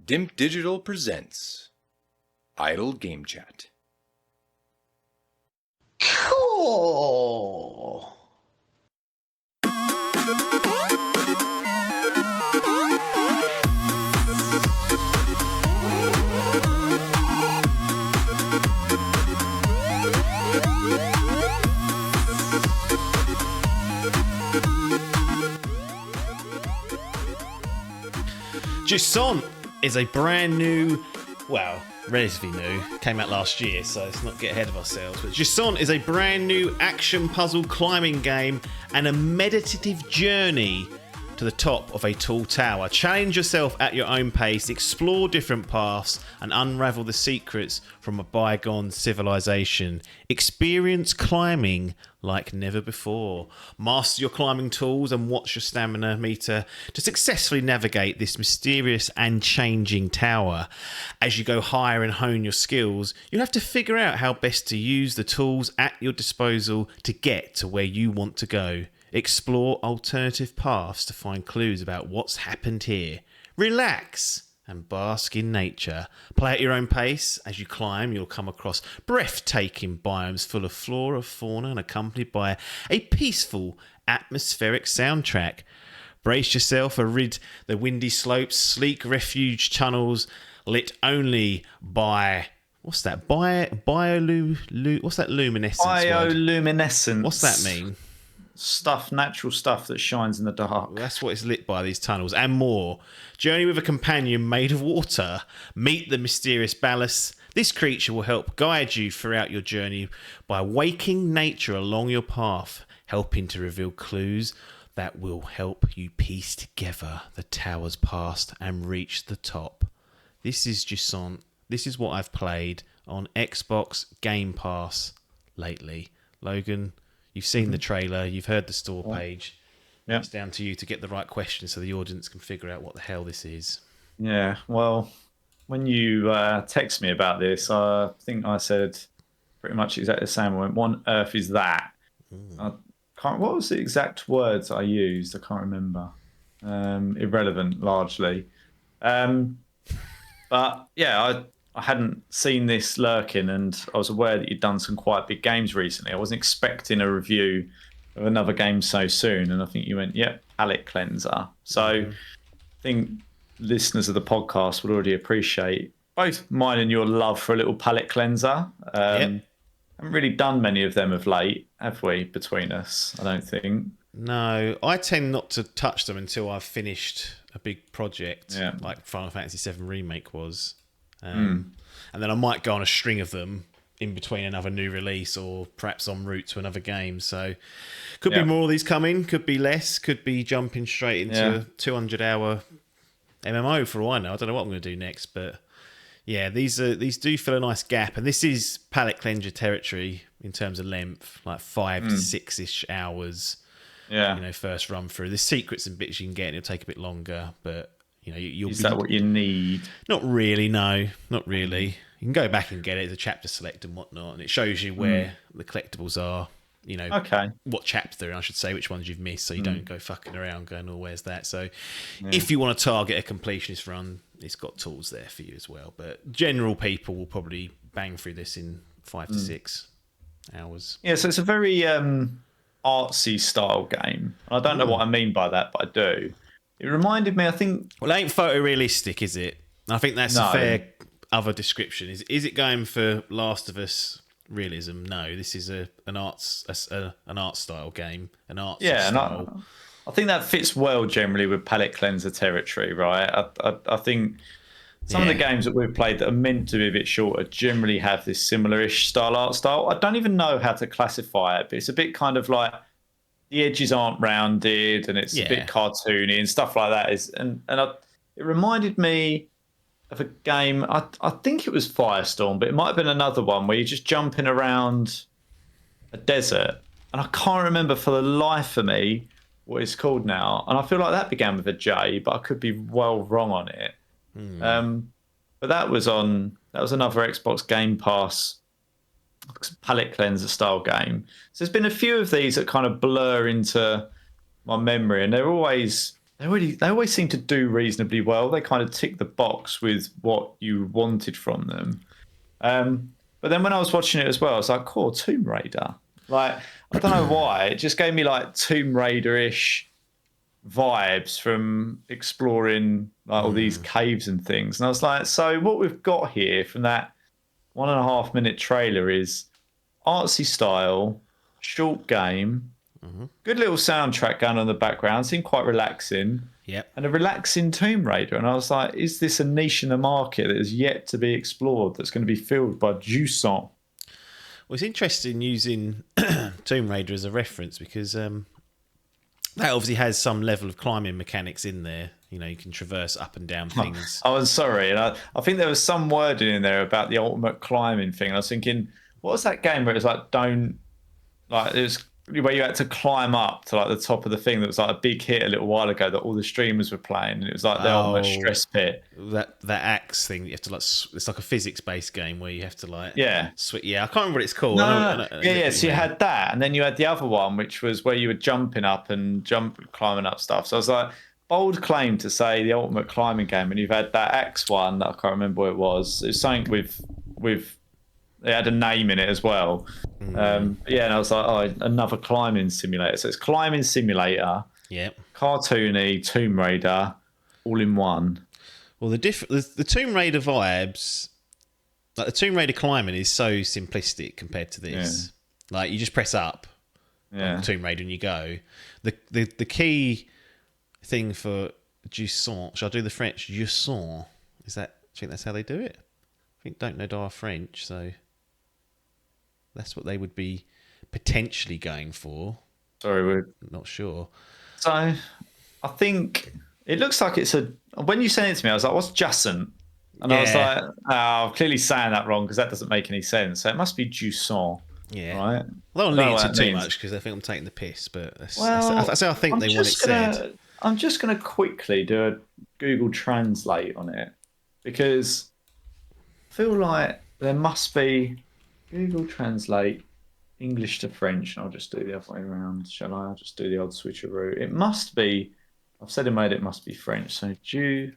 Dimp Digital presents Idle Game Chat. Cool. Jusant is a brand new, well, relatively new, came out last year, so let's not get ahead of ourselves, but Jusant is a brand new action puzzle climbing game and a meditative journey to the top of a tall tower. Challenge yourself at your own pace, explore different paths, and unravel the secrets from a bygone civilization. Experience climbing like never before. Master your climbing tools and watch your stamina meter to successfully navigate this mysterious and changing tower. As you go higher and hone your skills, you'll have to figure out how best to use the tools at your disposal to get to where you want to go. Explore alternative paths to find clues about what's happened here. Relax and bask in nature. Play at your own pace. As you climb, you'll come across breathtaking biomes full of flora, fauna, and accompanied by a peaceful, atmospheric soundtrack. Brace yourself arid the windy slopes, sleek refuge tunnels lit only by... What's that? What's that luminescence word? Bioluminescence. What's that mean? Natural stuff that shines in the dark. Well, that's what it's lit by, these tunnels, and more. Journey with a companion made of water. Meet the mysterious ballast. This creature will help guide you throughout your journey by waking nature along your path, helping to reveal clues that will help you piece together the tower's past and reach the top. This is Jusant. This is what I've played on Xbox Game Pass lately. Logan, you've seen the trailer, you've heard the store page. Yeah. It's down to you to get the right questions so the audience can figure out what the hell this is. Yeah, well, when you text me about this, I think I said pretty much exactly the same. I went, "What on earth is that?" I can't. What was the exact words I used? I can't remember. Irrelevant, largely. But yeah, I hadn't seen this lurking, and I was aware that you'd done some quite big games recently. I wasn't expecting a review of another game so soon, and I think you went, "Yep, palate cleanser." So I think listeners of the podcast would already appreciate both mine and your love for a little palate cleanser. Haven't really done many of them of late, have we, between us? I don't think. No, I tend not to touch them until I've finished a big project, like Final Fantasy VII Remake was. And then I might go on a string of them in between another new release or perhaps en route to another game. So could be more of these coming, could be less, could be jumping straight into a 200-hour MMO for all I know. I don't know what I'm going to do next, but yeah, these do fill a nice gap. And this is palate cleanser territory in terms of length, like 5 to 6-ish hours. Yeah. You know, first run through. There's secrets and bits you can get, and it'll take a bit longer, but you know, you'll Is that what you need? Not really, no. Not really. You can go back and get it, the chapter select and whatnot, and it shows you where the collectibles are, you know, what chapter they're in, I should say, which ones you've missed, so you don't go fucking around going, "Oh, where's that?" So if you want to target a completionist run, it's got tools there for you as well. But general people will probably bang through this in 5 to 6 hours. Yeah, so it's a very artsy style game. I don't know what I mean by that, but I do. It reminded me, I think... Well, it ain't photorealistic, is it? I think that's a fair other description. Is it going for Last of Us realism? No, this is an art style game. An art style. I think that fits well generally with palate cleanser territory, right? I think some of the games that we've played that are meant to be a bit shorter generally have this similar-ish art style. I don't even know how to classify it, but it's a bit kind of like the edges aren't rounded and it's a bit cartoony and stuff like that. It reminded me of a game, I think it was Firestorm, but it might have been another one where you're just jumping around a desert. And I can't remember for the life of me what it's called now. And I feel like that began with a J, but I could be well wrong on it. But that was another Xbox Game Pass palate cleanser style game. So there's been a few of these that kind of blur into my memory, and they're always they always seem to do reasonably well. They kind of tick the box with what you wanted from them. But then when I was watching it as well, I was like, "Cool, Tomb Raider." Like, I don't know why, it just gave me like Tomb Raider-ish vibes from exploring like all these caves and things. And I was like, so what we've got here from that 1.5 minute trailer is artsy style, short game, good little soundtrack going on in the background, seemed quite relaxing. Yep. And a relaxing Tomb Raider. And I was like, is this a niche in the market that is yet to be explored that's going to be filled by Jusant? Well, it's interesting using Tomb Raider as a reference because that obviously has some level of climbing mechanics in there. You know, you can traverse up and down things. I was sorry. And I think there was some wording in there about the ultimate climbing thing. I was thinking, what was that game where it was like, it was where you had to climb up to like the top of the thing that was like a big hit a little while ago that all the streamers were playing, and it was like the ultimate stress pit. That axe thing, you have to like, it's like a physics based game where you have to like, yeah, I can't remember what it's called. No. Yeah. So you had that, and then you had the other one, which was where you were jumping up and climbing up stuff. So I was like, bold claim to say the ultimate climbing game, and you've had that axe one that I can't remember what it was. It was something with it had a name in it as well. And I was like, oh, another climbing simulator. So it's climbing simulator, cartoony, Tomb Raider, all in one. Well, the Tomb Raider vibes, like the Tomb Raider climbing is so simplistic compared to this. Yeah. Like you just press up on Tomb Raider and you go. The key thing for Jusant, shall I do the French? Jusant. Do you think that's how they do it? I don't know our French, so that's what they would be potentially going for. Sorry, we're not sure. So I think it looks like it's when you sent it to me, I was like, what's Jusant? And I was like, I'm clearly saying that wrong because that doesn't make any sense. So it must be Jusant. Yeah. Right? I don't lean into too much because I think I'm taking the piss, but that's how I think they want it said. I'm just going to quickly do a Google Translate on it because I feel like there must be Google Translate English to French, and I'll just do the other way around. Shall I? I'll just do the old switcheroo. It must be, I've said it must be French. So Jusant.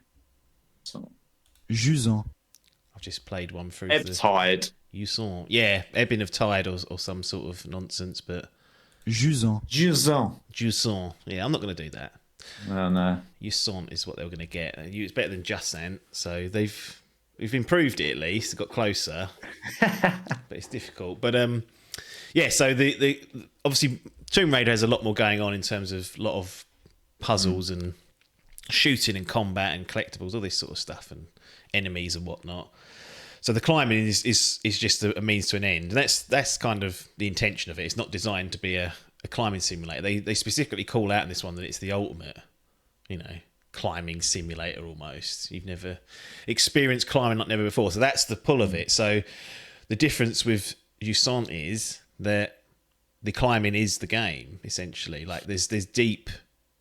I've just played one through Ebb tide. Jusant. Yeah, ebbing of tide or some sort of nonsense, but Jusant. Yeah, I'm not going to do that. No. Jusant is what they were going to get. It's better than Jusant, so we've improved it at least. It got closer, but it's difficult. But so the obviously Tomb Raider has a lot more going on in terms of a lot of puzzles and shooting and combat and collectibles, all this sort of stuff, and enemies and whatnot. So the climbing is just a means to an end. And that's kind of the intention of it. It's not designed to be a climbing simulator. They specifically call out in this one that it's the ultimate, climbing simulator almost. You've never experienced climbing like never before. So that's the pull of it. So the difference with Jusant is that the climbing is the game, essentially. Like there's deep,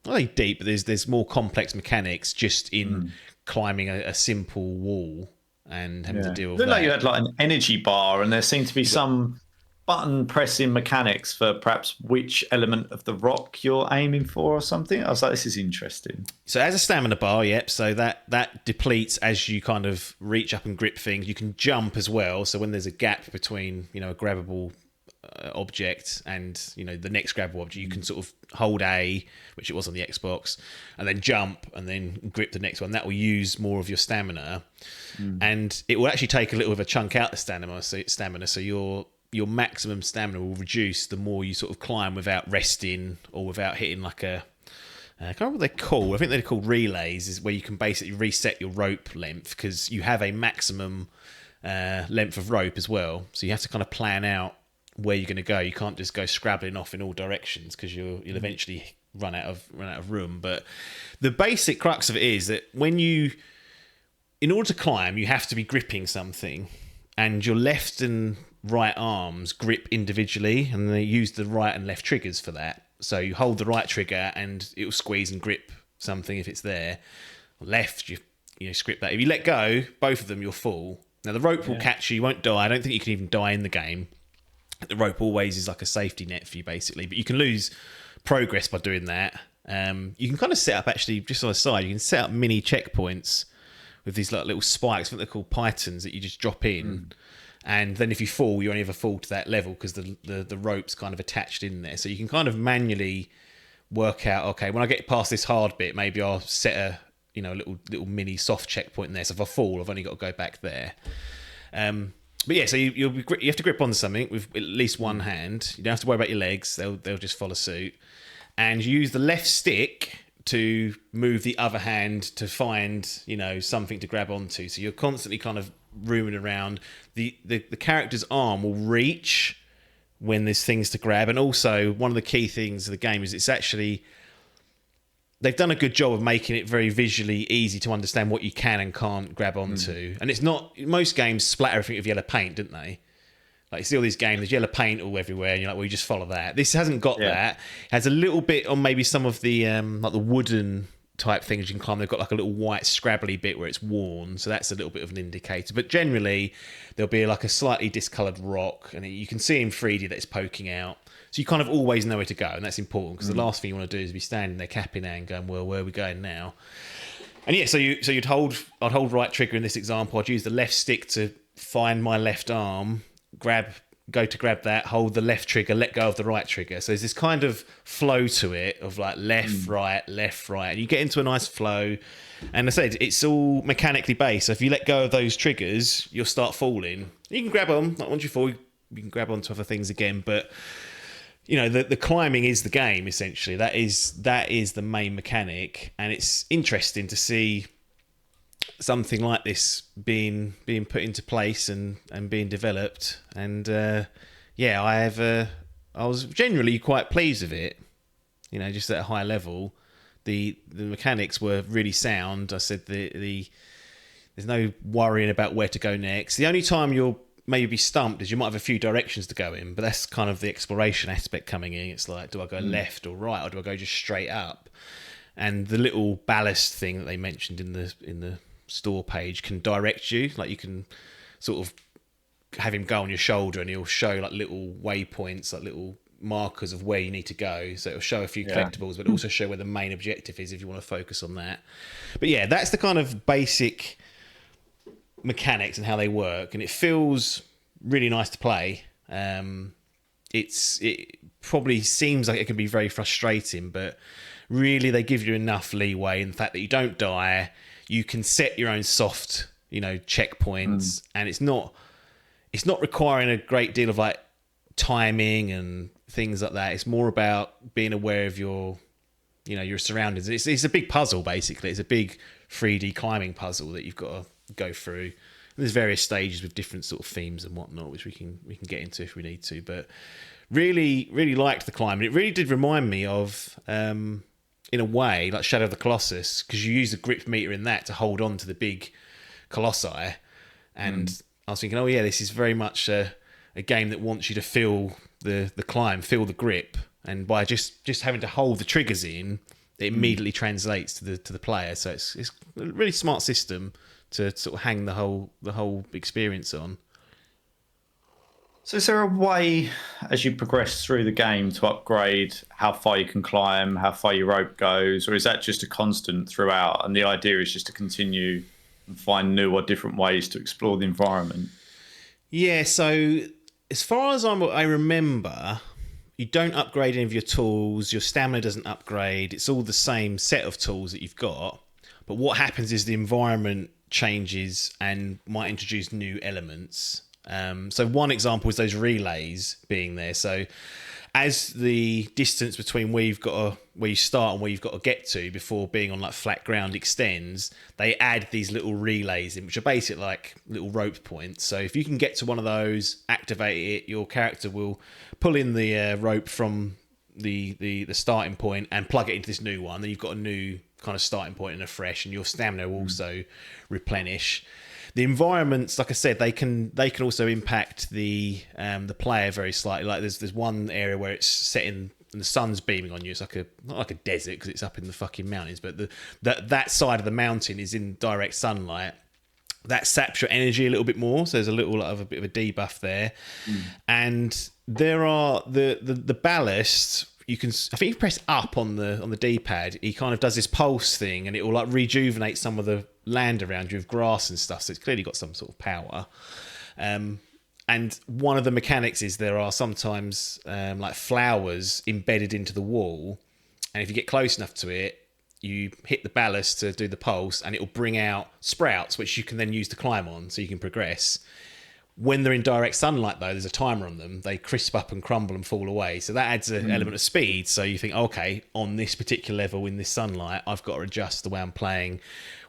not really deep, but there's more complex mechanics just in climbing a simple wall and having to deal with that. Looked like you had like an energy bar, and there seemed to be some button pressing mechanics for perhaps which element of the rock you're aiming for or something. I was like, this is interesting. So as a stamina bar, so that depletes as you kind of reach up and grip things. You can jump as well. So when there's a gap between, a grabbable object and, the next grabbable object, you can sort of hold A, which it was on the Xbox, and then jump and then grip the next one. That will use more of your stamina. And it will actually take a little of a chunk out the stamina. So your maximum stamina will reduce the more you sort of climb without resting or without hitting like I can't remember what they're called. I think they're called relays, is where you can basically reset your rope length because you have a maximum length of rope as well. So you have to kind of plan out where you're going to go. You can't just go scrabbling off in all directions because you'll eventually run out of room. But the basic crux of it is that in order to climb, you have to be gripping something, and your left and right arms grip individually, and they use the right and left triggers for that. So you hold the right trigger and it will squeeze and grip something if it's there. Left, you grip that. If you let go, both of them, you'll fall. Now the rope will catch you. You won't die. I don't think you can even die in the game. The rope always is like a safety net for you, basically. But you can lose progress by doing that. You can kind of set up, actually, just on the side, you can set up mini checkpoints with these like little spikes. I think they're called pythons that you just drop in. And then if you fall, you only ever fall to that level because the rope's kind of attached in there. So you can kind of manually work out, okay, when I get past this hard bit, maybe I'll set a little mini soft checkpoint in there. So if I fall, I've only got to go back there. But yeah, so you have to grip onto something with at least one hand. You don't have to worry about your legs; they'll just follow suit. And you use the left stick to move the other hand to find something to grab onto. So you're constantly kind of roaming around. The character's arm will reach when there's things to grab, and also one of the key things of the game is it's actually. They've done a good job of making it very visually easy to understand what you can and can't grab onto. And it's not... Most games splatter everything with yellow paint, didn't they? Like, you see all these games, there's yellow paint all everywhere, and you're like, well, you just follow that. This hasn't got that. It has a little bit on maybe some of the like the wooden type things you can climb. They've got like a little white scrabbly bit where it's worn, so that's a little bit of an indicator. But generally, there'll be like a slightly discoloured rock, and you can see in 3D that it's poking out. So you kind of always know where to go, and that's important because the last thing you want to do is be standing there cap in hand going, well, where are we going now? And yeah, so I'd hold right trigger in this example. I'd use the left stick to find my left arm, go to grab that, hold the left trigger, let go of the right trigger. So there's this kind of flow to it of like left, right, and you get into a nice flow. And I said, it's all mechanically based. So if you let go of those triggers, you'll start falling. You can grab on, like once you fall, you can grab onto other things again, but the climbing is the game, essentially. That is the main mechanic, and it's interesting to see something like this being put into place and being developed. And I was generally quite pleased with it. Just at a high level, the mechanics were really sound. I said there's no worrying about where to go next. The only time you'll maybe be stumped is you might have a few directions to go in, but that's kind of the exploration aspect coming in. It's like, do I go left or right, or do I go just straight up? And the little ballast thing that they mentioned in the store page can direct you. Like, you can sort of have him go on your shoulder and he'll show like little waypoints, like little markers of where you need to go. So it'll show a few collectibles, but also show where the main objective is if you want to focus on that. But yeah, that's the kind of basic mechanics and how they work, and it feels really nice to play. It probably seems like it can be very frustrating, but really they give you enough leeway in the fact that you don't die. You can set your own soft checkpoints, and it's not requiring a great deal of like timing and things like that. It's more about being aware of your surroundings. It's a big puzzle, basically. It's a big 3D climbing puzzle that you've got to go through. And there's various stages with different sort of themes and whatnot, which we can get into if we need to. But really liked the climbing. It really did remind me of, in a way, like Shadow of the Colossus, because you use the grip meter in that to hold on to the big colossi. And I was thinking, oh yeah, this is very much a game that wants you to feel the climb, feel the grip, and by just having to hold the triggers in, it immediately translates to the player. So it's a really smart system to sort of hang the whole experience on. So is there a way, as you progress through the game, to upgrade how far you can climb, how far your rope goes, or is that just a constant throughout, and the idea is just to continue and find new or different ways to explore the environment? Yeah, so as far as I remember, you don't upgrade any of your tools, your stamina doesn't upgrade, it's all the same set of tools that you've got. But what happens is the environment changes and might introduce new elements. So one example is those relays being there. So as the distance between where you start and where you've got to get to before being on like flat ground extends, they add these little relays in, which are basically like little rope points. So if you can get to one of those, activate it, your character will pull in the rope from the starting point and plug it into this new one. Then you've got a new kind of starting point and a fresh, and your stamina will also replenish. The environments, like I said, they can also impact the player very slightly. Like there's one area where it's setting and the sun's beaming on you. It's like not like a desert because it's up in the fucking mountains, but that side of the mountain is in direct sunlight. That saps your energy a little bit more, so there's a little of a bit of a debuff there. And there are the ballast. you can. I think if you press up on the D-pad, he kind of does this pulse thing, and it will like rejuvenate some of the land around you with grass and stuff. So it's clearly got some sort of power. And one of the mechanics is there are sometimes like flowers embedded into the wall, and if you get close enough to it, you hit the ballast to do the pulse, and it will bring out sprouts, which you can then use to climb on, so you can progress. When they're in direct sunlight, though, there's a timer on them. They crisp up and crumble and fall away. So that adds an element of speed. So you think, okay, on this particular level in this sunlight, I've got to adjust the way I'm playing.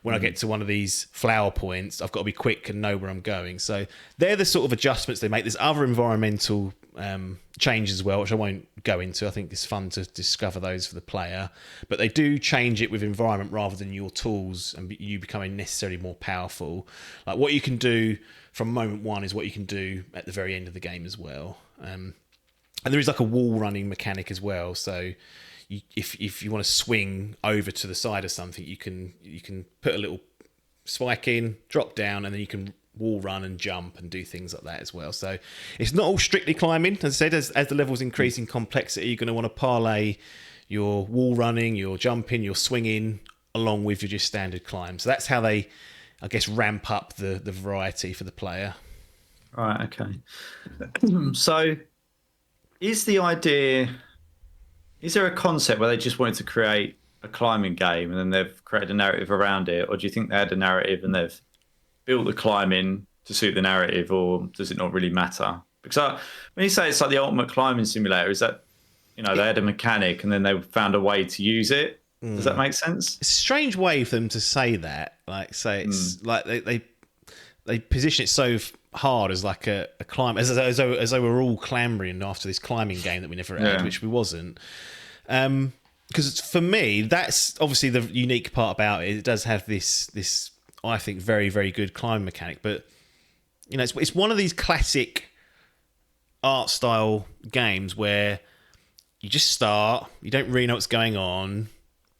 When I get to one of these flower points, I've got to be quick and know where I'm going. So they're the sort of adjustments they make. There's other environmental changes as well, which I won't go into. I think it's fun to discover those for the player. But they do change it with environment rather than your tools and you becoming necessarily more powerful. Like what you can do from moment one is what you can do at the very end of the game as well. And there is like a wall running mechanic as well. So if you want to swing over to the side of something, you can put a little spike in, drop down, and then you can wall run and jump and do things like that as well. So it's not all strictly climbing. As I said, as the levels increase in complexity, you're going to want to parlay your wall running, your jumping, your swinging along with your just standard climb. So that's how they, I guess, ramp up the variety for the player. Right, okay. So is there a concept where they just wanted to create a climbing game and then they've created a narrative around it? Or do you think they had a narrative and they've built the climbing to suit the narrative, or does it not really matter? Because when you say it's like the ultimate climbing simulator, is that, they had a mechanic and then they found a way to use it? Does that make sense? It's a strange way for them to say that. Like, say it's like they position it so hard as like a climb, as though we're all clambering after this climbing game that we never had, which we wasn't. Because for me, that's obviously the unique part about it. It does have this I think very, very good climbing mechanic, but it's one of these classic art style games where you just start, you don't really know what's going on.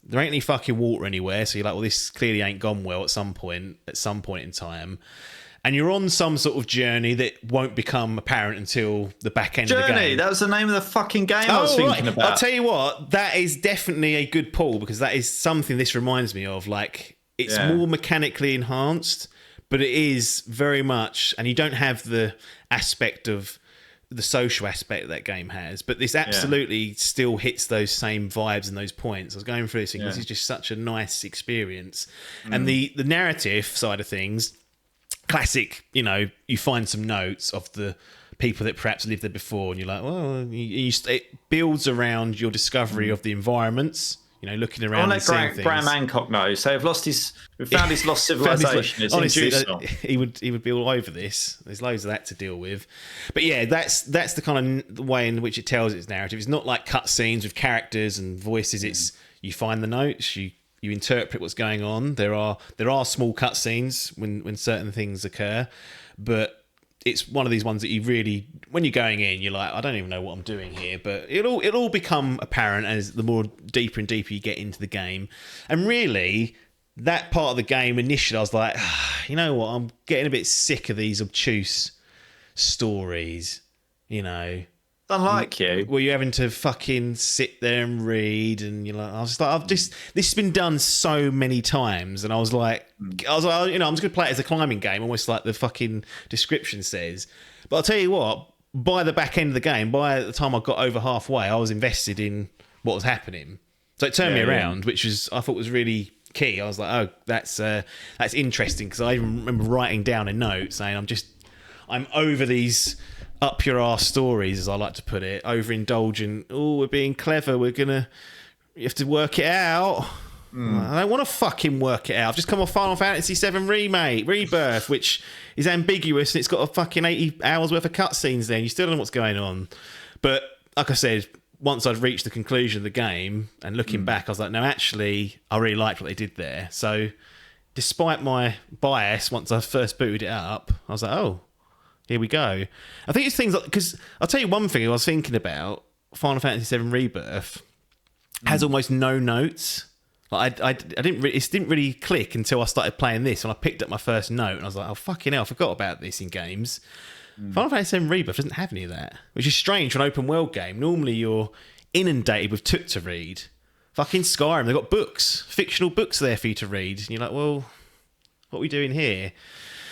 There ain't any fucking water anywhere, so you're like, well, this clearly ain't gone well at some point in time. And you're on some sort of journey that won't become apparent until the back end of the game. Journey, that was the name of the fucking game I was thinking about. I'll tell you what, that is definitely a good pull, because that is something this reminds me of. Like, it's more mechanically enhanced, but it is very much, and you don't have the aspect of the social aspect that game has, but this absolutely still hits those same vibes and those points. I was going through this thing. This is just such a nice experience. And the narrative side of things, classic, you find some notes of the people that perhaps lived there before, and you're like, well, it builds around your discovery of the environments, looking around and seeing things. Graham Hancock knows. So we've found his lost civilization. It's honestly, in Jusant. he would be all over this. There's loads of that to deal with. But yeah, that's the kind of way in which it tells its narrative. It's not like cutscenes with characters and voices. It's you find the notes, you interpret what's going on. There are small cutscenes when certain things occur, but it's one of these ones that you really, when you're going in, you're like, I don't even know what I'm doing here. But it'll all become apparent as the more deeper and deeper you get into the game. And really, that part of the game initially, I was like, you know what, I'm getting a bit sick of these obtuse stories. Unlike you, were you having to fucking sit there and read, and you're like, I was like, this has been done so many times, and I was like, I'm just gonna play it as a climbing game, almost like the fucking description says. But I'll tell you what, by the back end of the game, by the time I got over halfway, I was invested in what was happening. So it turned me around, which I thought was really key. I was like, oh, that's interesting, because I even remember writing down a note saying, I'm over these up your arse stories, as I like to put it, overindulgent. Oh, we're being clever. You have to work it out. I don't want to fucking work it out. I've just come off Final Fantasy VII Rebirth, which is ambiguous, and it's got a fucking 80 hours worth of cutscenes there, and you still don't know what's going on. But like I said, once I'd reached the conclusion of the game and looking back, I was like, no, actually, I really liked what they did there. So despite my bias, once I first booted it up, I was like, oh, here we go. I think it's things like, because I'll tell you one thing I was thinking about, Final Fantasy VII Rebirth has almost no notes. Like it didn't really click until I started playing this, and I picked up my first note, and I was like, oh fucking hell, I forgot about this in games. Final Fantasy VII Rebirth doesn't have any of that, which is strange for an open world game. Normally you're inundated with took to read. Fucking Skyrim, they've got books, fictional books there for you to read. And you're like, well, what are we doing here?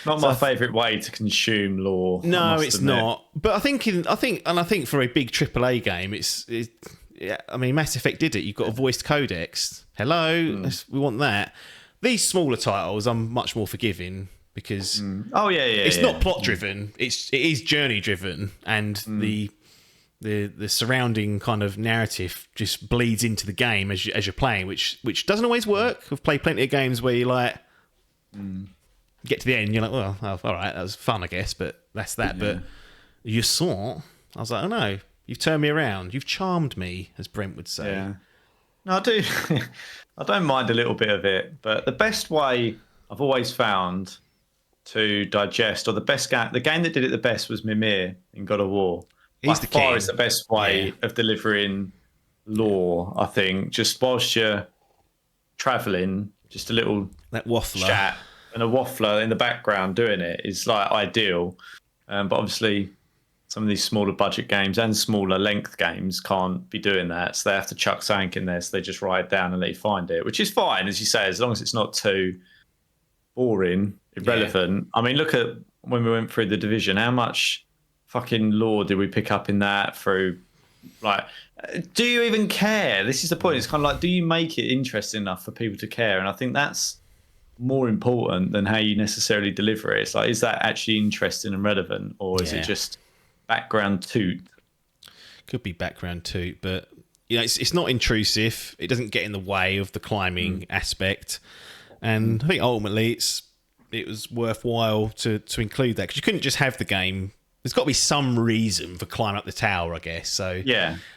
Not my favourite way to consume lore. No, it's not. But I think for a big AAA game, I mean, Mass Effect did it. You've got a voiced codex. Hello, we want that. These smaller titles, I'm much more forgiving because it's not plot driven. It is journey driven, and the surrounding kind of narrative just bleeds into the game as you're playing, which doesn't always work. I've played plenty of games where you like get to the end, you're like, well, all right, that was fun, I guess, but that's that. Yeah. But you saw, I was like, oh no, you've turned me around, you've charmed me, as Brent would say. Yeah. No, I do. I don't mind a little bit of it, but the best way I've always found to digest, or the game that did it the best was Mimir in God of War. He's by far is the best way of delivering lore, I think. Just whilst you're travelling, just a little that waffler chat and a waffler in the background doing it is like ideal. But obviously, some of these smaller budget games and smaller length games can't be doing that, so they have to chuck something in there. So they just write it down and let you find it, which is fine, as you say, as long as it's not too boring, irrelevant. I mean, look at when we went through the Division, how much fucking lore did we pick up in that through, like, do you even care? This is the point. It's kind of like, do you make it interesting enough for people to care? And I think that's more important than how you necessarily deliver it. It's like, is that actually interesting and relevant, or is it just background toot? Could be background toot, but it's not intrusive. It doesn't get in the way of the climbing aspect, and I think ultimately it was worthwhile to include that, because you couldn't just have the game. There's got to be some reason for climbing up the tower, I guess. So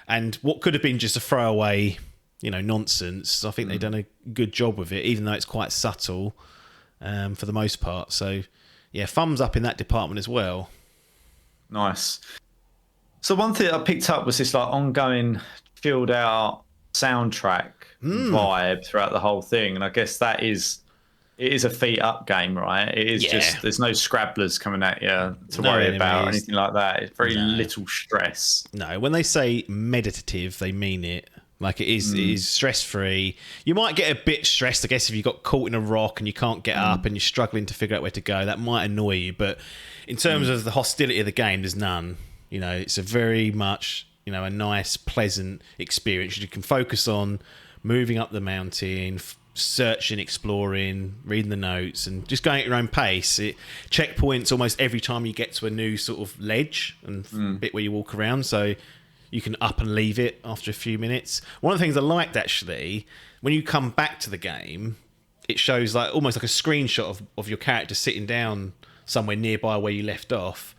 and what could have been just a throwaway, nonsense, I think they've done a good job with it, even though it's quite subtle for the most part. So yeah, thumbs up in that department as well. Nice. So one thing I picked up was this like ongoing chilled out soundtrack vibe throughout the whole thing, and I guess it is a feet up game, right? It is just, there's no scrabblers coming at you to worry about or anything like that. It's very little stress. No, when they say meditative, they mean it. Like it is stress free. You might get a bit stressed, I guess, if you got caught in a rock and you can't get up and you're struggling to figure out where to go. That might annoy you, but in terms of the hostility of the game, there's none. It's a very much a nice, pleasant experience. You can focus on moving up the mountain, searching, exploring, reading the notes, and just going at your own pace. It checkpoints almost every time you get to a new sort of ledge and bit where you walk around, so you can up and leave it after a few minutes. One of the things I liked, actually, when you come back to the game, it shows like almost like a screenshot of your character sitting down somewhere nearby where you left off,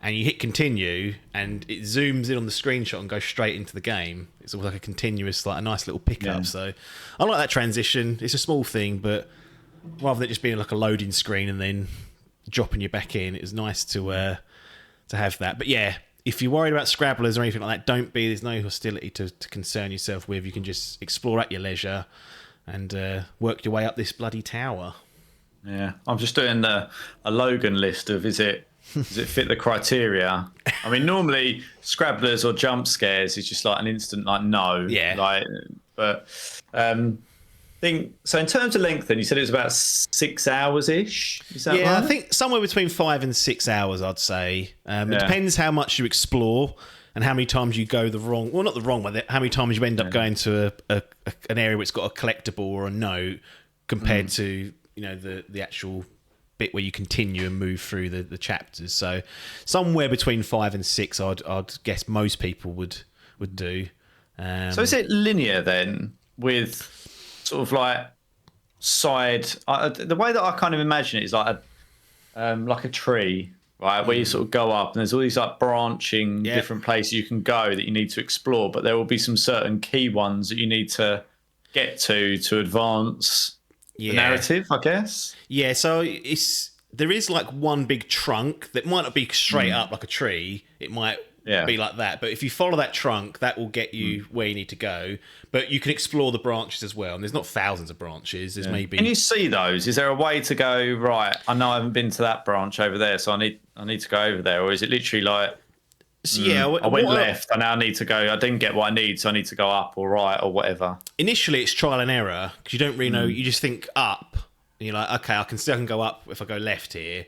and you hit continue and it zooms in on the screenshot and goes straight into the game. It's almost like a continuous, like a nice little pickup. So I like that transition. It's a small thing, but rather than it just being like a loading screen and then dropping you back in, it was nice to have that. But yeah, if you're worried about scrabblers or anything like that, don't be. There's no hostility to concern yourself with. You can just explore at your leisure and work your way up this bloody tower. Yeah, I'm just doing a Logan list of does it fit the criteria? I mean, normally scrabblers or jump scares is just like an instant like no. Yeah. Like, but think so. In terms of length, then you said it was about 6 hours ish. Is that right? I think somewhere between 5 and 6 hours, I'd say. It depends how much you explore and how many times you go the wrong. Well, not the wrong way. How many times you end up going to an area which got a collectible or a note compared to the actual bit where you continue and move through the chapters. So somewhere between 5 and 6, I'd guess most people would do. So is it linear then, with sort of like side? The way that I kind of imagine it is like a tree, right, where you sort of go up and there's all these like branching different places you can go that you need to explore, but there will be some certain key ones that you need to get to advance the narrative, I guess. Yeah, so there is like one big trunk that might not be straight up like a tree. It might be like that. But if you follow that trunk, that will get you where you need to go. But you can explore the branches as well. And there's not thousands of branches. There's maybe... Can you see those? Is there a way to go, right, I know I haven't been to that branch over there, so I need to go over there? Or is it literally like So yeah, I went left. I now need to go. I didn't get what I need, so I need to go up or right or whatever. Initially, it's trial and error because you don't really know. You just think up, and you're like, okay, I can go up if I go left here,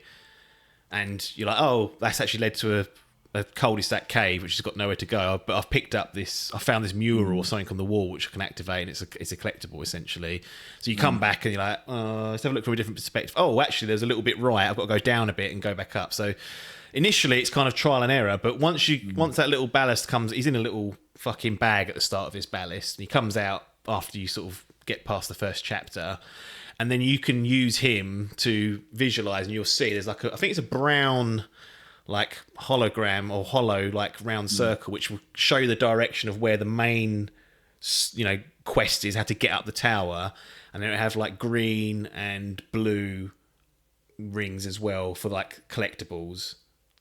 and you're like, oh, that's actually led to a cul-de-sac cave which has got nowhere to go. But I've picked up this. I found this mural or something on the wall which I can activate, and it's a collectible essentially. So you come back and you're like, let's have a look from a different perspective. Oh, actually, there's a little bit right. I've got to go down a bit and go back up. So initially, it's kind of trial and error. But once that little ballast comes, he's in a little fucking bag at the start of his ballast, and he comes out after you sort of get past the first chapter. And then you can use him to visualize, and you'll see there's like I think it's a brown like hologram or hollow like round circle which will show you the direction of where the main quest is, how to get up the tower, and then it'll have like green and blue rings as well for like collectibles.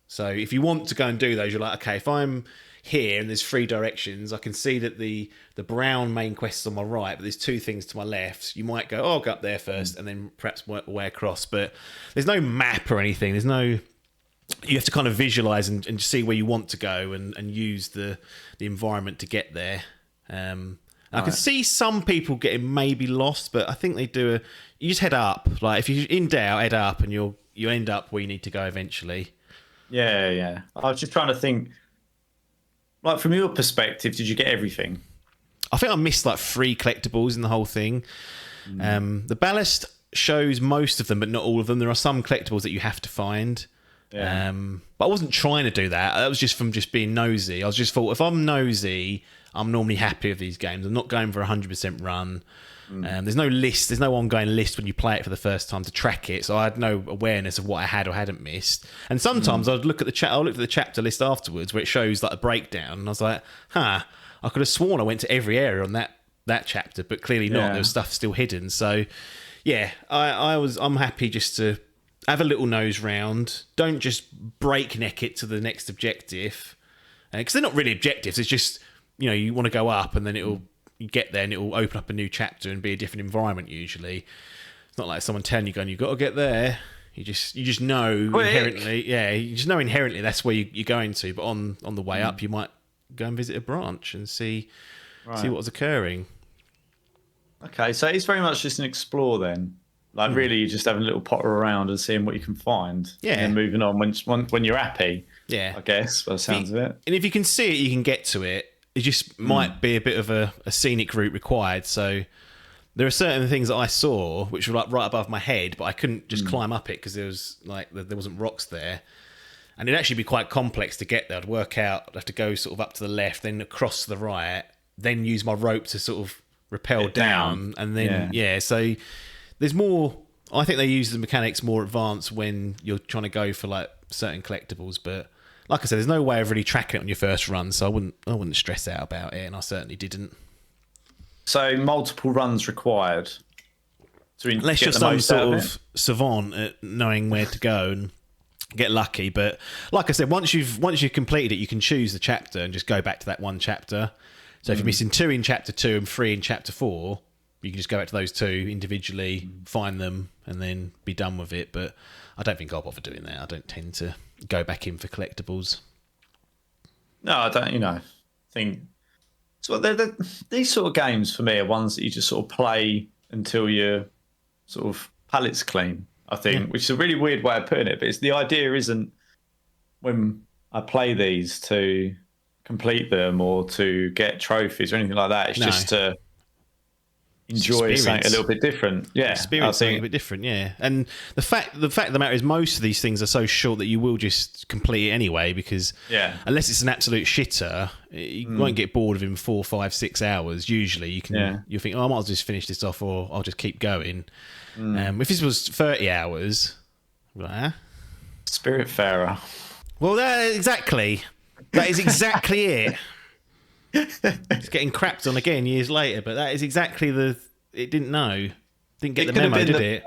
So if you want to go and do those, you're like, okay, if I'm here and there's 3 directions, I can see that the brown main quest is on my right, but there's 2 things to my left. You might go, I'll go up there first and then perhaps work my way across. But there's no map or anything. There's no... You have to kind of visualize and see where you want to go and use the environment to get there. I can see some people getting maybe lost, but I think they do you just head up. Like if you're in doubt, head up and you end up where you need to go eventually. Yeah. I was just trying to think, like from your perspective, did you get everything? I think I missed like 3 collectibles in the whole thing. The ballast shows most of them, but not all of them. There are some collectibles that you have to find. Yeah. But I wasn't trying to do that. That was just from just being nosy. I was just thought, if I'm nosy, I'm normally happy with these games. I'm not going for a 100% run. There's no list. There's no ongoing list when you play it for the first time to track it. So I had no awareness of what I had or hadn't missed. And sometimes I'd look at the I looked at the chapter list afterwards where it shows like a breakdown, and I was like, I could have sworn I went to every area on that chapter, but clearly not. There was stuff still hidden. So yeah, I'm happy just to have a little nose round. Don't just breakneck it to the next objective, because they're not really objectives. It's just you want to go up, and then you get there, and it'll open up a new chapter and be a different environment. Usually, it's not like someone telling you, "Going, you've got to get there." You just know inherently. Yeah, you just know inherently that's where you're going to. But on the way up, you might go and visit a branch and see what was occurring. Okay, so it's very much just an explore then. Like really, you're just having a little potter around and seeing what you can find. Yeah. And then moving on when you're happy. Yeah. I guess, by the sounds of it. And if you can see it, you can get to it. It just might be a bit of a scenic route required. So there are certain things that I saw which were like right above my head, but I couldn't just climb up it because there wasn't rocks there. And it'd actually be quite complex to get there. I'd work out, I'd have to go sort of up to the left, then across to the right, then use my rope to sort of rappel down. And then, so there's more. I think they use the mechanics more advanced when you're trying to go for like certain collectibles, but like I said, there's no way of really tracking it on your first run, so I wouldn't stress out about it, and I certainly didn't. So multiple runs required unless you're some sort of savant at knowing where to go and get lucky. But like I said, once you've completed it, you can choose the chapter and just go back to that one chapter. So if you're missing 2 in chapter 2 and 3 in chapter 4, you can just go back to those 2 individually, find them, and then be done with it. But I don't think I'll bother doing that. I don't tend to go back in for collectibles. No, I don't, think... So these sort of games, for me, are ones that you just sort of play until your sort of palate's clean, I think, which is a really weird way of putting it. But the idea isn't, when I play these, to complete them or to get trophies or anything like that. It's just to enjoy something a little bit different. Yeah, experience something a bit different. Yeah, and the fact of the matter is, most of these things are so short that you will just complete it anyway, because unless it's an absolute shitter, you won't get bored of him 4, 5, 6 hours. Usually, you can. You'll think, I might as well just finish this off, or I'll just keep going. If this was 30 hours, Spiritfarer. Well, that is exactly it. It's getting crapped on again years later, but that is exactly it didn't know. Didn't get the memo, did it?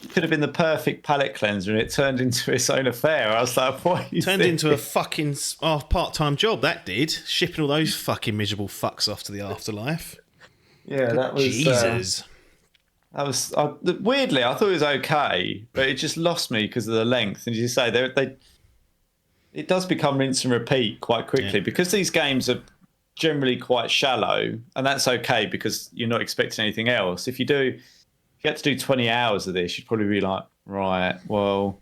It could have been the perfect palate cleanser, and it turned into its own affair. I was like, what? Turned into a fucking part-time job, that did. Shipping all those fucking miserable fucks off to the afterlife. Yeah, that was... Jesus. Weirdly, I thought it was okay, but it just lost me because of the length. And as you say, it does become rinse and repeat quite quickly because these games are generally quite shallow, and that's okay because you're not expecting anything else. If you had to do 20 hours of this, you'd probably be like, right, well,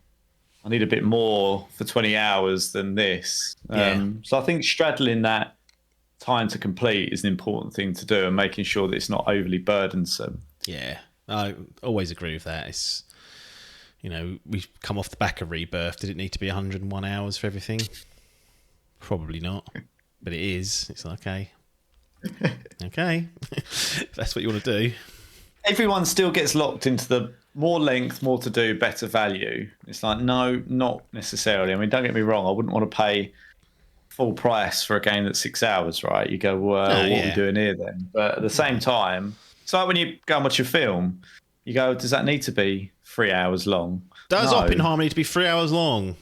I need a bit more for 20 hours than this. So I think straddling that time to complete is an important thing to do, and making sure that it's not overly burdensome. Yeah, I always agree with that. It's, we've come off the back of Rebirth. Did it need to be 101 hours for everything? Probably not, but it is. It's like, okay, if that's what you want to do. Everyone still gets locked into the more length, more to do, better value. It's like, no, not necessarily. I mean, don't get me wrong. I wouldn't want to pay full price for a game that's 6 hours, right? You go, well, what are we doing here then? But at the same time, it's like when you go and watch a film, you go, does that need to be 3 hours long? Does No. Oppenheimer need to be 3 hours long?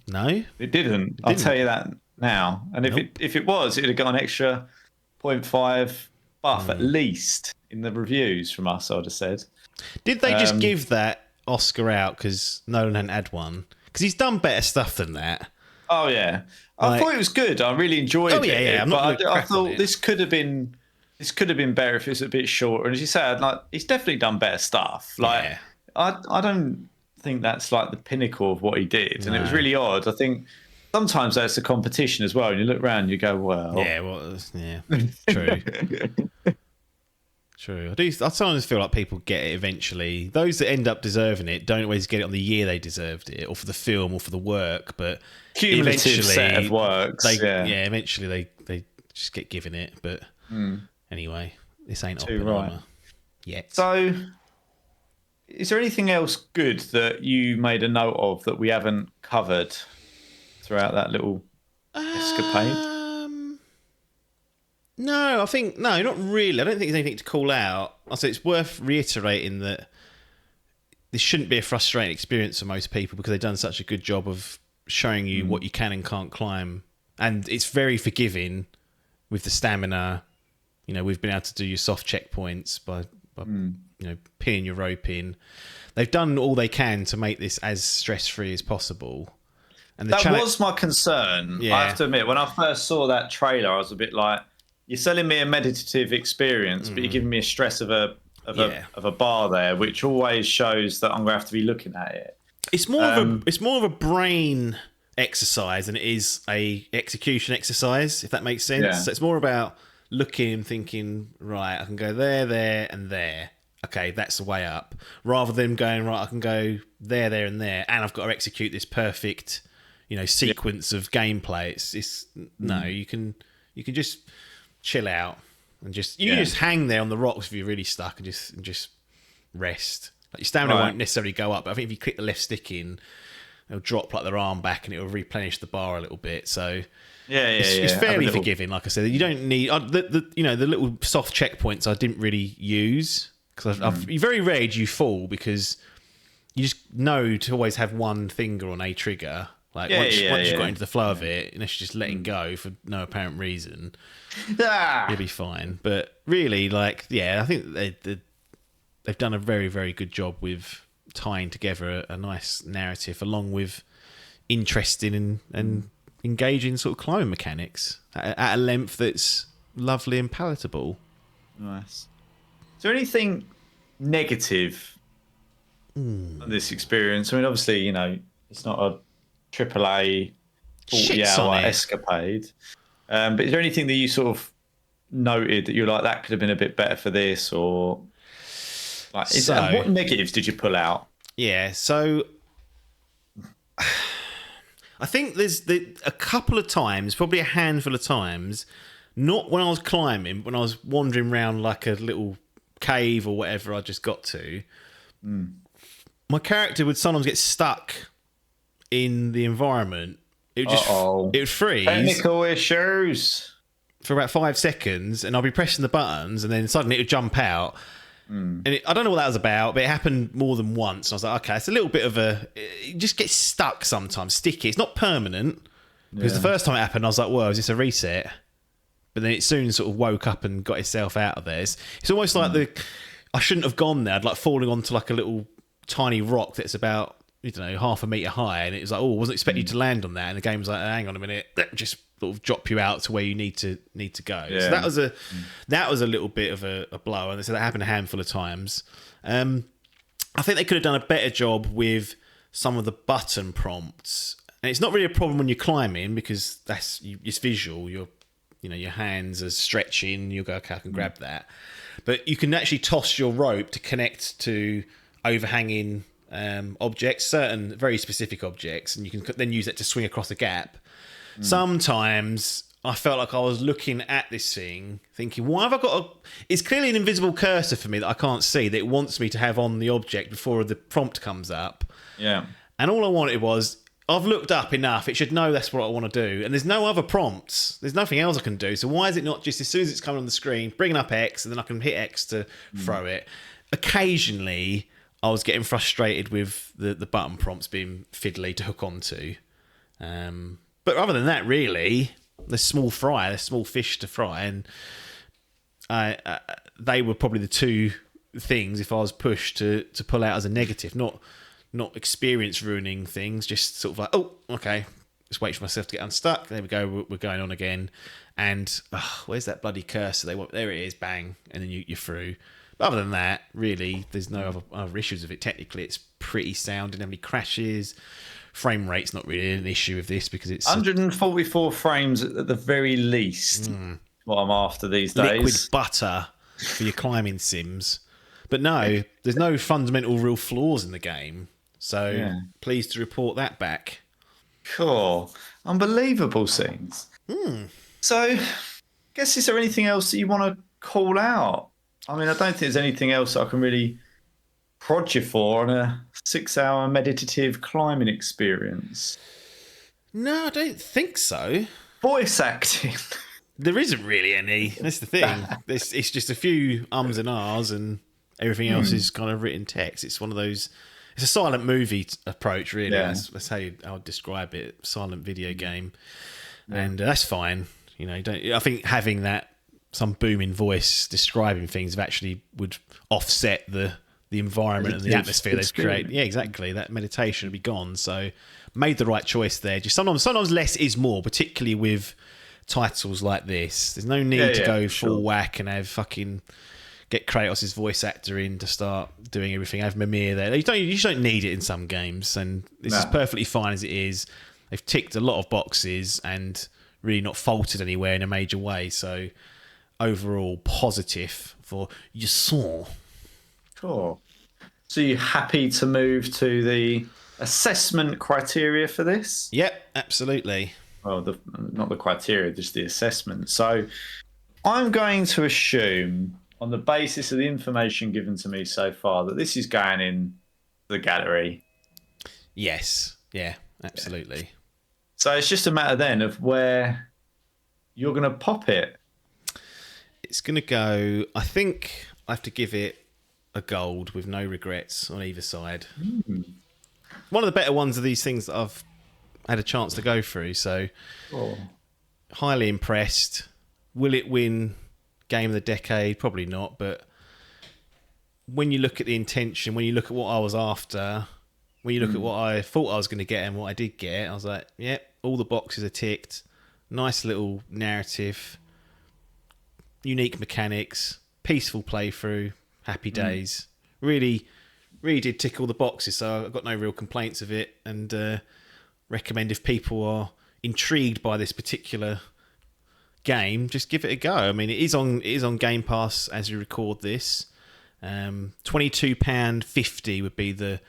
No, It didn't. I'll tell you that now. And if it was, it'd have got an extra 0.5 buff at least in the reviews from us, I would have said. Did they just give that Oscar out because Nolan hadn't had one? Because he's done better stuff than that. Oh, yeah. I thought it was good. I really enjoyed it. Yeah. But I thought this could have been better if it was a bit shorter. And as you said, like, he's definitely done better stuff. Like, I don't think that's like the pinnacle of what he did. And it was really odd. I think sometimes that's a competition as well. And you look around and you go, well. Yeah, true. True. I sometimes feel like people get it eventually. Those that end up deserving it don't always get it on the year they deserved it, or for the film, or for the work. But cumulative set of works. Eventually they just get given it. But anyway, this ain't Oppenheimer yet. So, is there anything else good that you made a note of that we haven't covered throughout that little escapade? No, not really. I don't think there's anything to call out. I say it's worth reiterating that this shouldn't be a frustrating experience for most people because they've done such a good job of showing you what you can and can't climb, and it's very forgiving with the stamina. We've been able to do your soft checkpoints by pinning your rope in. They've done all they can to make this as stress-free as possible. And that was my concern. I have to admit, when I first saw that trailer, I was a bit like, you're selling me a meditative experience, but you're giving me a stress of a bar there, which always shows that I'm going to have to be looking at it. It's more of a brain exercise than it is a execution exercise, if that makes sense. Yeah. So it's more about looking and thinking, right, I can go there, and there. Okay, that's the way up. Rather than going, right, I can go there, and there, and I've got to execute this perfect, sequence of gameplay. No, you can just chill out and just hang there on the rocks if you're really stuck and just rest. Like your stamina won't necessarily go up, but I think if you click the left stick in, it'll drop like their arm back and it'll replenish the bar a little bit. So it's fairly forgiving. Like I said, you don't need the little soft checkpoints. I didn't really use because very rare do you fall because you just know to always have one finger on a trigger. Like once you've got into the flow of it, unless you're just letting go for no apparent reason, you'll be fine. But really, I think they've done a very, very good job with tying together a nice narrative along with interesting and engaging sort of climbing mechanics at a length that's lovely and palatable. Nice. Is there anything negative on this experience? I mean, obviously, it's not a AAA 40-hour escapade. But is there anything that you sort of noted that you're like, that could have been a bit better for this? Or what negatives did you pull out? Yeah, so I think there's a couple of times, probably a handful of times, not when I was climbing, when I was wandering around like a little cave or whatever I just got to, my character would sometimes get stuck in the environment. It would freeze. Technical issues. For about 5 seconds, and I'll be pressing the buttons, and then suddenly it would jump out. And I don't know what that was about, but it happened more than once. And I was like, okay, it's a little bit of it just gets stuck sometimes, sticky. It's not permanent. Because the first time it happened, I was like, well, is this a reset? But then it soon sort of woke up and got itself out of there. It's almost like I shouldn't have gone there. I'd like falling onto like a little tiny rock that's about I don't know, half a metre high, and it was like, oh, I wasn't expecting you to land on that, and the game was like, hang on a minute, just sort of drop you out to where you need to go. Yeah. So that was a little bit of a blow, and so that happened a handful of times. I think they could have done a better job with some of the button prompts, and it's not really a problem when you're climbing because it's visual. Your hands are stretching. You go, okay, I can grab that, but you can actually toss your rope to connect to overhanging objects, certain very specific objects, and you can then use that to swing across a gap. Sometimes I felt like I was looking at this thing thinking, why have I got it's clearly an invisible cursor for me that I can't see that it wants me to have on the object before the prompt comes up. Yeah. And all I wanted was, I've looked up enough, it should know that's what I want to do, and there's no other prompts, there's nothing else I can do, so why is it not just as soon as it's coming on the screen, bringing up X, and then I can hit X to throw it. Occasionally I was getting frustrated with the button prompts being fiddly to hook onto. But other than that, really, the small fish to fry, and they were probably the two things, if I was pushed, to pull out as a negative. Not experience ruining things, just sort of like, oh, okay, just wait for myself to get unstuck. There we go, we're going on again. And where's that bloody cursor? There it is, bang, and then you're through. But other than that, really, there's no other issues with it. Technically, it's pretty sound, didn't have any crashes. Frame rate's not really an issue with this because it's 144 frames at the very least. What I'm after these days. Liquid butter for your climbing sims. But no, there's no fundamental real flaws in the game. So pleased to report that back. Cool. Unbelievable scenes. So, guess, is there anything else that you want to call out? I mean, I don't think there's anything else I can really prod you for on a 6-hour meditative climbing experience. No, I don't think so. Voice acting. There isn't really any. That's the thing. It's just a few ums and ahs, and everything else is kind of written text. It's one of those. It's a silent movie approach, really. Yeah. That's how I would describe it. Silent video game, and that's fine. I think having that some booming voice describing things actually would offset the environment and the atmosphere they've created. Yeah, exactly. That meditation would be gone. So made the right choice there. Just sometimes less is more, particularly with titles like this. There's no need to go full whack and have get Kratos' voice actor in to start doing everything. Have Mimir there. You just don't need it in some games, and this is perfectly fine as it is. They've ticked a lot of boxes and really not faltered anywhere in a major way. So overall, positive for Jusant. Cool. So you happy to move to the assessment criteria for this? Yep, absolutely. Well, not the criteria, just the assessment. So I'm going to assume, on the basis of the information given to me so far, that this is going in the gallery. Yes. Yeah, absolutely. Yeah. So it's just a matter then of where you're going to pop it. It's going to go, I think I have to give it a gold with no regrets on either side. One of the better ones of these things that I've had a chance to go through. So highly impressed. Will it win Game of the Decade? Probably not. But when you look at the intention, when you look at what I was after, when you look at what I thought I was going to get and what I did get, I was like, yep, all the boxes are ticked. Nice little narrative. Unique mechanics. Peaceful playthrough. Happy days. Really did tick all the boxes, so I've got no real complaints of it, and recommend if people are intrigued by this particular game, just give it a go. I mean, it is on Game Pass as we record this. £22.50 would be the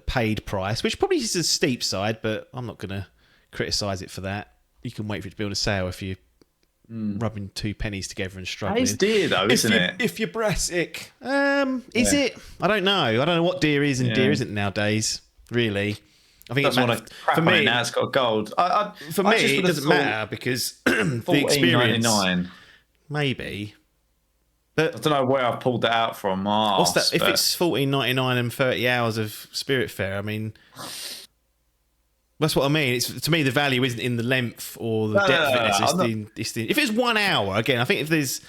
paid price, which probably is a steep side, but I'm not going to criticise it for that. You can wait for it to be on a sale if you're rubbing 2 pennies together and struggling. It's dear though, isn't it? If you're brassic. Is it? I don't know. I don't know what deer is and deer isn't nowadays, really. I think doesn't want to crap on it now. It's got gold. For me, it doesn't matter because the experience. $14.99. Maybe. But I don't know where I've pulled that out from. What's that? If it's $14.99 and 30 hours of Spiritfarer, I mean, that's what I mean. It's, to me, the value isn't in the length or the depth of it. If it's 1 hour, again, I think if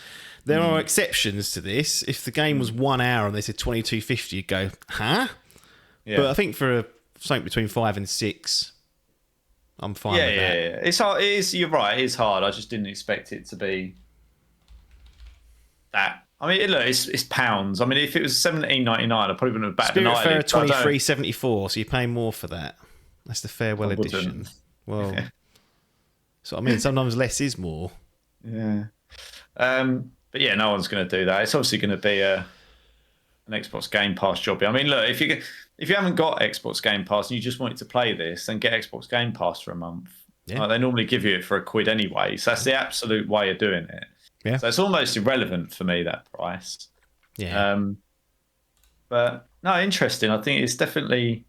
there are exceptions to this. If the game was 1 hour and they said $22.50, you'd go, huh? Yeah. But I think for something between 5 and 6, I'm fine Yeah, with yeah, that. yeah. It's hard. It is. You're right. It is hard. I just didn't expect it to be that. I mean, look, it's pounds. I mean, if it was 17.99, I probably wouldn't have batted an eyelid. Spiritfarer 23.74, so you're paying more for that. That's the farewell I wouldn't. edition. Well, that's what I mean. Sometimes less is more. Yeah. But yeah, no one's going to do that. It's obviously going to be an Xbox Game Pass job. I mean, look, if you haven't got Xbox Game Pass and you just wanted to play this, then get Xbox Game Pass for a month. Yeah. Like, they normally give you it for £1 anyway, so that's the absolute way of doing it. Yeah. So it's almost irrelevant for me, that price. Yeah. But no, interesting. I think it's definitely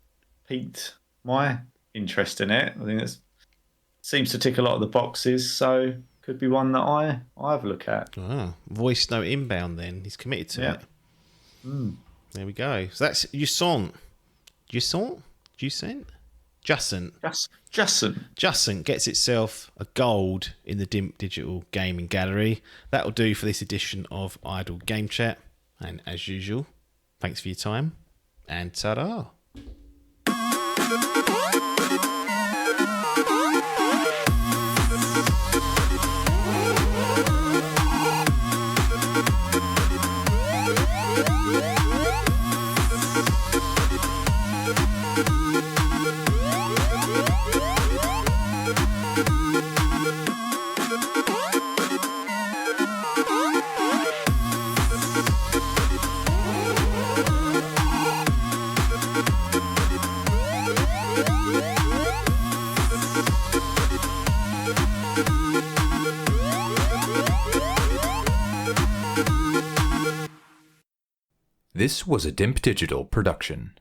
piqued my interest in it. I think it seems to tick a lot of the boxes, so could be one that I have a look at. Voice note inbound then. He's committed to it. There we go. So that's Jusant. Jusant gets itself a gold in the Dimp Digital Gaming Gallery. That'll do for this edition of Idle Game Chat. And as usual, thanks for your time, and ta-da. This was a Dimp Digital production.